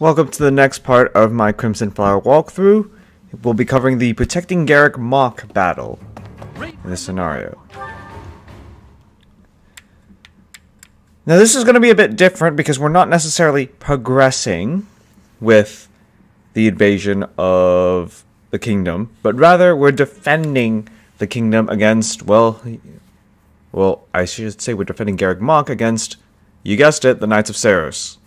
Welcome to the next part of my Crimson Flower walkthrough. We'll be covering the Protecting Garreg Mach battle in this scenario. Now this is going to be a bit different because we're not necessarily progressing with the invasion of the kingdom, but rather we're defending the kingdom against, well, I should say we're defending Garreg Mach against, you guessed it, the Knights of Saros.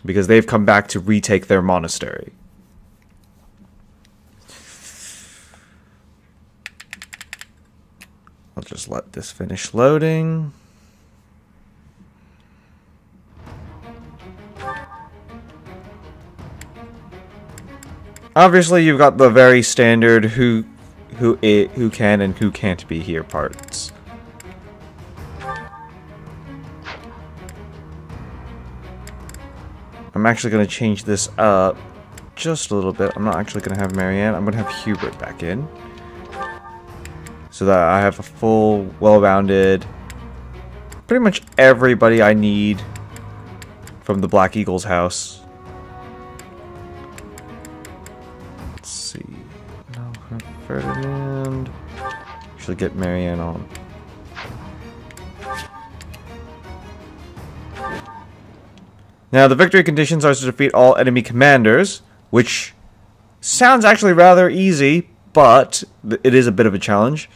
Because they've come back to retake their monastery. I'll just let this finish loading. Obviously, you've got the very standard who can and who can't be here parts. I'm actually going to change this up just a little bit. I'm not actually going to have Marianne. I'm going to have Hubert back in. So that I have a full, well-rounded, pretty much everybody I need from the Black Eagle's house. Let's see. No, Ferdinand. Actually get Marianne on. Now, the victory conditions are to defeat all enemy commanders, which sounds actually rather easy, but it is a bit of a challenge.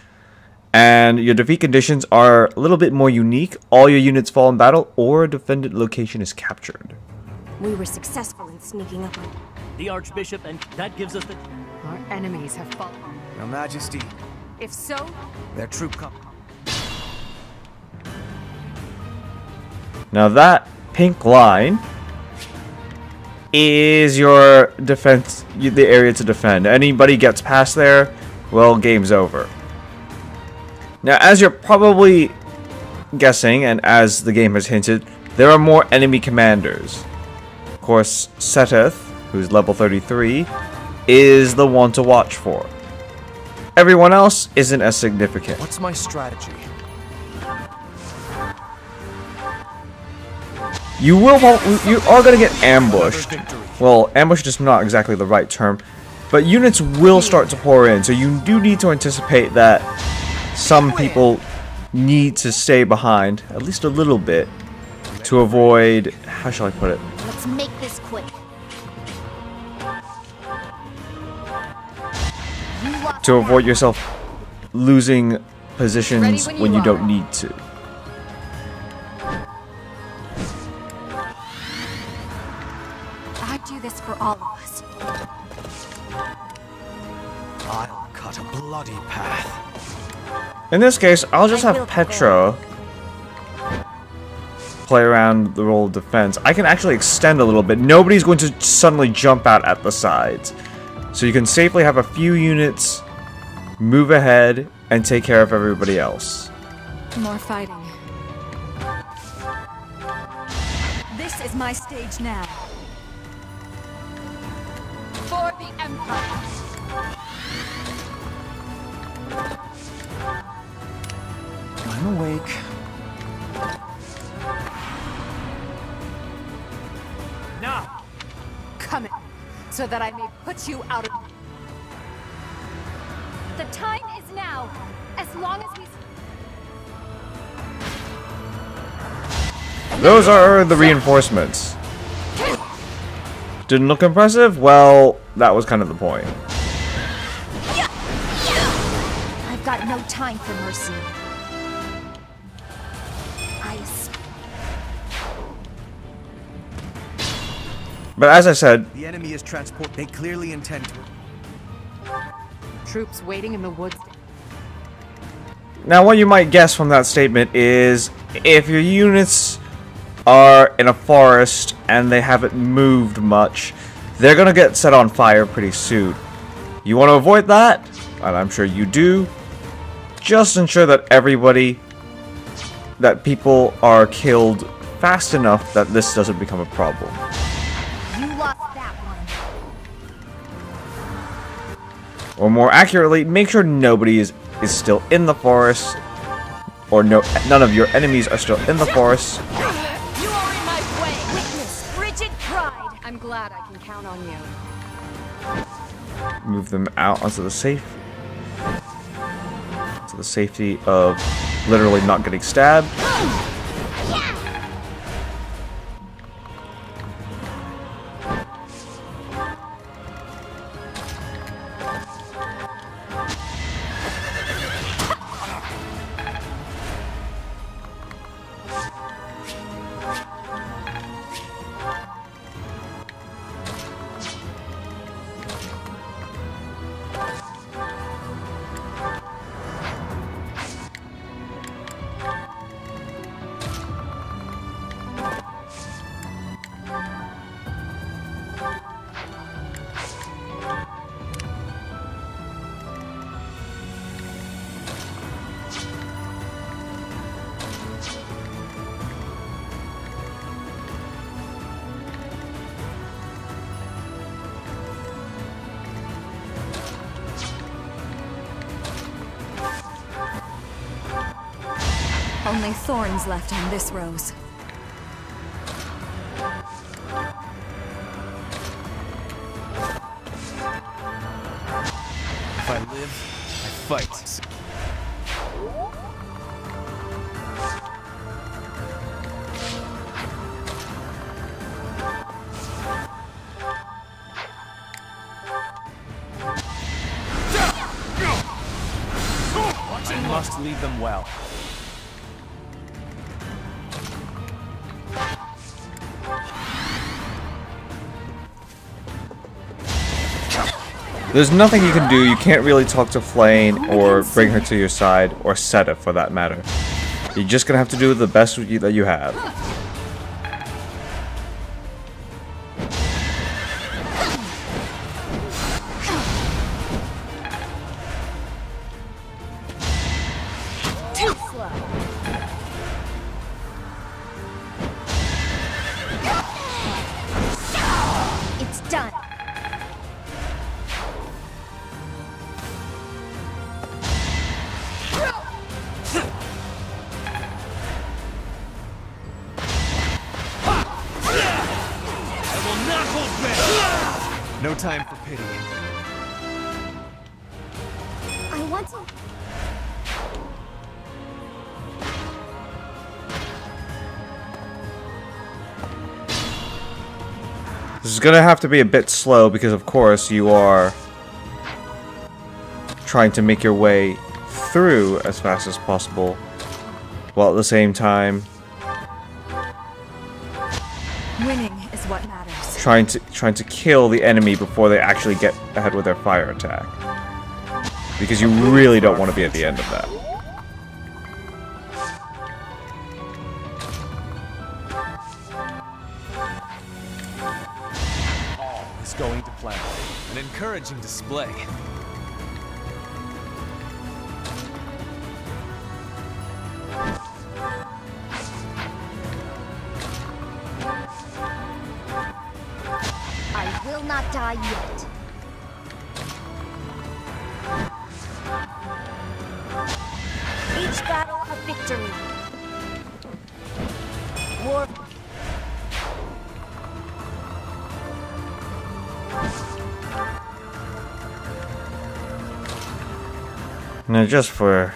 And your defeat conditions are a little bit more unique. All your units fall in battle, or a defended location is captured. We were successful in sneaking up on the Archbishop, and that gives us the... Our enemies have fallen. Your Majesty. If so, Their troop come. Now that pink line is your defense, the area to defend. Anybody gets past there, well, game's over. Now, as you're probably guessing, and as the game has hinted, there are more enemy commanders. Of course, Seteth, who's level 33, is the one to watch for. Everyone else isn't as significant. What's my strategy? You are going to get ambushed. Well, ambushed is not exactly the right term, but units will start to pour in, so you do need to anticipate that some people need to stay behind, at least a little bit, to avoid, how shall I put it? Let's make this quick. To avoid yourself losing positions when you don't need to. I do this for all of us. I'll cut a bloody path. In this case, I'll just have Petra play around the role of defense. I can actually extend a little bit. Nobody's going to suddenly jump out at the sides. So you can safely have a few units move ahead and take care of everybody else. more fighting. This is my stage now. For the Empire. I'm awake. Now! Come in, so that I may put you out of... The time is now. As long as we... Those are the reinforcements. Didn't look impressive? Well, that was kind of the point. I've got no time for mercy. But as I said, The enemy is transport. They clearly intend to. Troops waiting in the woods. now what you might guess from that statement is if your units are in a forest and they haven't moved much, they're gonna get set on fire pretty soon. You want to avoid that, and I'm sure you do. Just ensure that people are killed fast enough that this doesn't become a problem. You lost that one. Or more accurately, make sure nobody is still in the forest, or none of your enemies are still in the forest. You are in my way. Witness rigid tried. I'm glad I can count on you. Move them out onto the safety of literally not getting stabbed. Only thorns left on this rose. If I live, I fight. I must lead them well. There's nothing you can do. You can't really talk to Flame or bring her to your side, or Seta for that matter. You're just gonna have to do the best that you have. Too slow. It's done. No time for pity. I want to. This is gonna have to be a bit slow because, of course, you are trying to make your way through as fast as possible, while at the same time Winning is what matters. trying to kill the enemy before they actually get ahead with their fire attack. Because you really don't want to be at the end of that. All is going to plan. An encouraging display. I will not die yet. Each battle a victory. War. Now, just for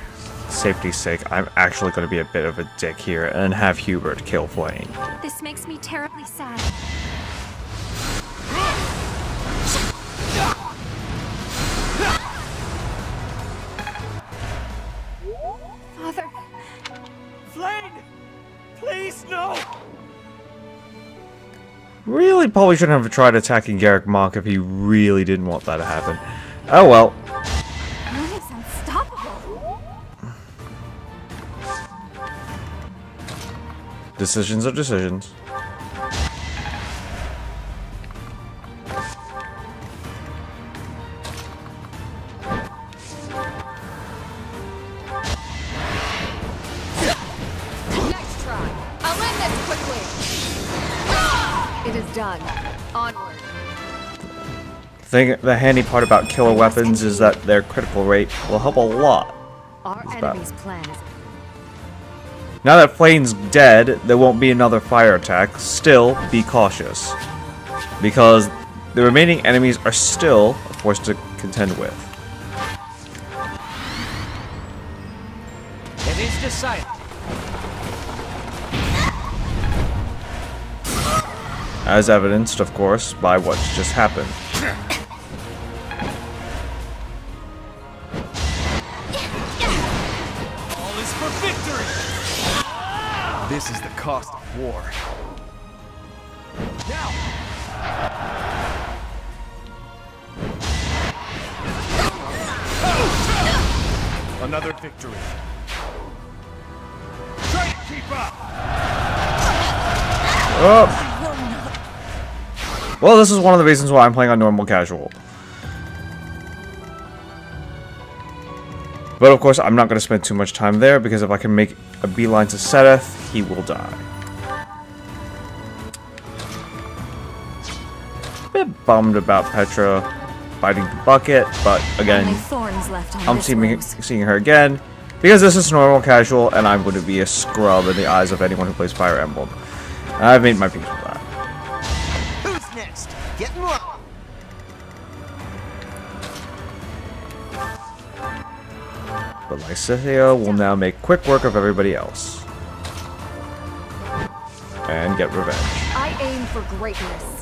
safety's sake, I'm actually going to be a bit of a dick here and have Hubert kill Flame. This makes me terribly sad. Father. Flame! Please, no! Really probably shouldn't have tried attacking Garreg Mach if he really didn't want that to happen. Oh well. One is unstoppable. Decisions are decisions. Next try. I'll end this quickly. It is done. Onward. The handy part about killer weapons is that their critical rate will help a lot. Our It's bad. enemy's plan is Now that Flame's dead, there won't be another fire attack. Still, be cautious. because the remaining enemies are still a force to contend with. It is decided. As evidenced, of course, by what's just happened. All is for victory! This is the cost of war. Now! Another victory. Try to keep up! Oh. Well, this is one of the reasons why I'm playing on normal casual. But of course, I'm not going to spend too much time there, because if I can make a beeline to Seteth, he will die. A bit bummed about Petra biting the bucket, but again, Only thorns left on I'm this seeing her again, because this is normal casual, and I'm going to be a scrub in the eyes of anyone who plays Fire Emblem. And I've made my peace with that. Who's next? Getting low! But Lysithea will now make quick work of everybody else. And get revenge. I aim for greatness.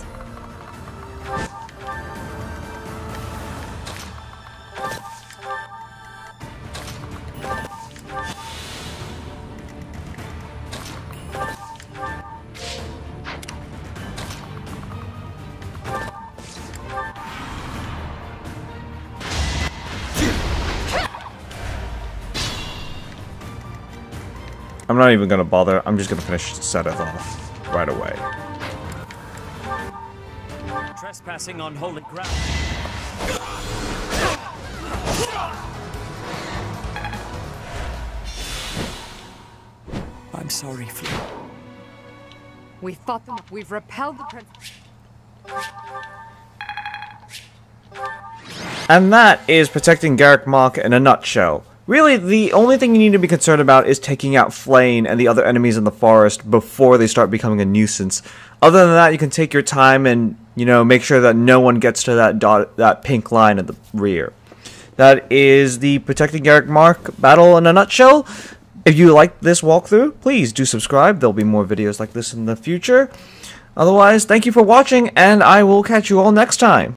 I'm not even going to bother. I'm just going to finish Seteth off right away. Trespassing on holy ground. I'm sorry, Flynn. We fought them. We've repelled the prince. And that is protecting Garreg Mach in a nutshell. Really, the only thing you need to be concerned about is taking out Flane and the other enemies in the forest before they start becoming a nuisance. Other than that, you can take your time and, you know, make sure that no one gets to that pink line at the rear. That is the Protecting Garreg Mach battle in a nutshell. If you like this walkthrough, please do subscribe. There'll be more videos like this in the future. Otherwise, thank you for watching, and I will catch you all next time.